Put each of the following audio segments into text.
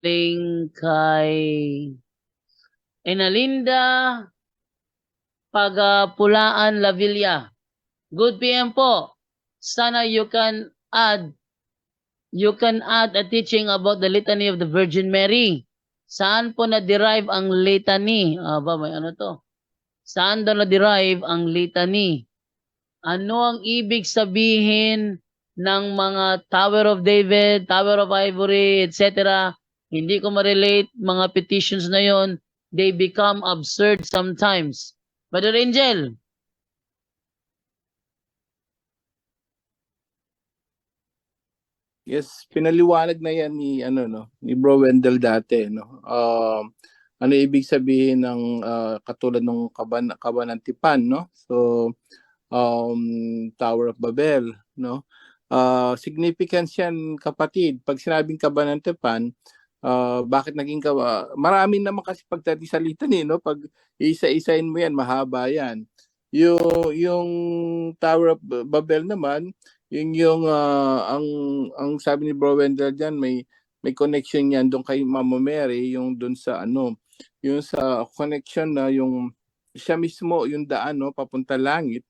kay Enalinda Pagapulaan Lavilla. Good PM po. Sana you can add a teaching about the Litany of the Virgin Mary. Saan po na-derive ang litany? May ano to? Saan daw na-derive ang litany? Ano ang ibig sabihin ng mga Tower of David, Tower of Ivory, etc.? Hindi ko ma-relate mga petitions na yon. They become absurd sometimes. Brother Angel. Yes, pinaliwanag na yan ni Bro Wendell dati, no. Ano ibig sabihin ng katulad ng Kabanantipan, no? So Tower of Babel, no? Significance yan, kapatid. Pag sinabing Kabanantipan, bakit naging marami naman kasi pagtatisalita no? Pag isa-isain mo yan, mahaba yan. Yung Tower of Babel naman, yung ang sabi ni Bro Wendell diyan, may connection yan doon kay Mama Mary, yung doon sa yung sa connection na yung siya mismo yung daan, no, papunta langit.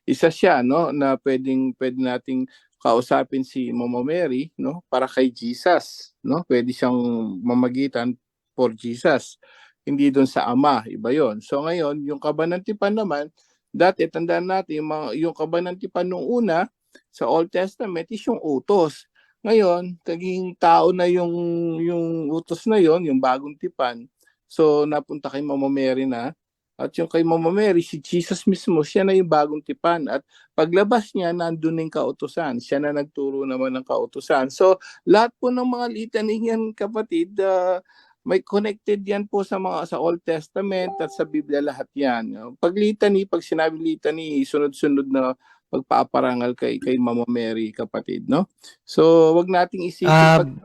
Isa siya, no, na pwede nating kausapin si Mama Mary, no, para kay Jesus, no, pwede siyang mamagitan for Jesus, hindi doon sa Ama, iba yon. So ngayon yung Kabanantipan naman, dati tandaan natin yung Kabanantipan nung una sa Old Testament is yung utos. Ngayon, naging tao na yung utos na yon, yung bagong tipan. So, napunta kay Mama Mary na. At yung kay Mama Mary, si Jesus mismo, siya na yung bagong tipan. At paglabas niya, nandun yung kautusan. Siya na nagturo naman ng kautusan. So, lahat po ng mga litany yan, kapatid, may connected yan po sa Old Testament at sa Biblia, lahat yan. Pag sinabi litany, sunod-sunod na pagpaparangal kay Mama Mary, kapatid, no? So, wag nating isipin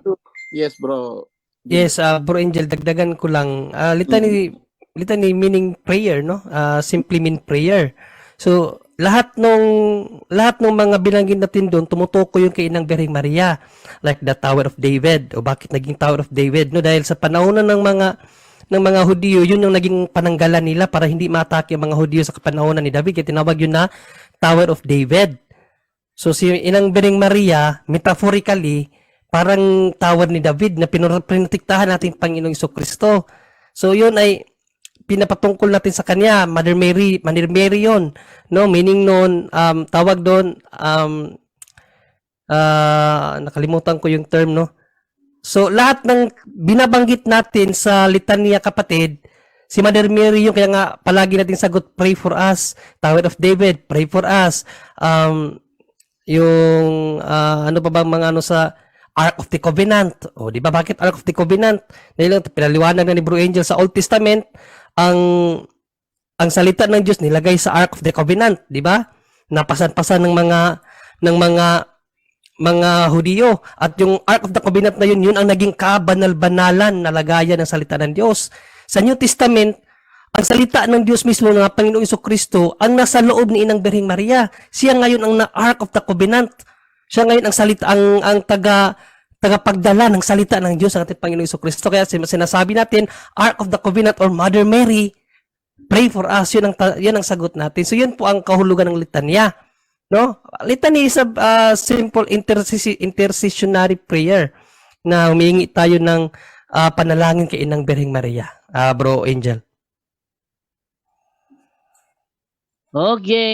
yes, bro. Yes, Bro Angel, dagdagan ko lang. Litany meaning prayer, no? Simply mean prayer. So, lahat ng mga binanggit natin doon tumutukoy yung kay Inang Birheng Maria, like the Tower of David. O bakit naging Tower of David? No, dahil sa panahon ng mga Hudyo, yun yung naging pananggalan nila para hindi maatake ang mga Hudyo sa kapanahonan ni David. Kaya tinawag yun na Tower of David. So si Inang Birheng Maria, metaphorically, parang tower ni David na pinatiktahan natin Panginoong Jesucristo. So yun ay pinapatungkol natin sa kanya, Mother Mary yun, no? Meaning nun, tawag doon, nakalimutan ko yung term, no? So lahat ng binabanggit natin sa litanya, kapatid, si Mother Mary yung kaya nga palagi natin sagot, pray for us. Tower of David, pray for us. Yung ano pa bang mga sa Ark of the Covenant. O, di ba? Bakit Ark of the Covenant? Dahil pinaliwanag na ni Bro Angel sa Old Testament, ang salita ng Diyos nilagay sa Ark of the Covenant, di ba? Napasan-pasan ng mga Hudyo. At yung Ark of the Covenant na yun ang naging kabanal-banalan na lagayan ng salita ng Diyos. Sa New Testament, ang salita ng Diyos mismo ng Panginoong Jesucristo ang nasa loob ni Inang Birheng Maria. Siya ngayon ang Ark of the Covenant. Siya ngayon ang salita, ang tagapagdala ng salita ng Diyos ang ating Panginoong Jesucristo. Kaya sinasabi natin, Ark of the Covenant or Mother Mary, pray for us. Yan ang sagot natin. So yun po ang kahulugan ng litanya. No? Litany is a simple intercessionary prayer na humihingi tayo ng panalangin kay Inang Birheng Maria. Bro Angel. Okay.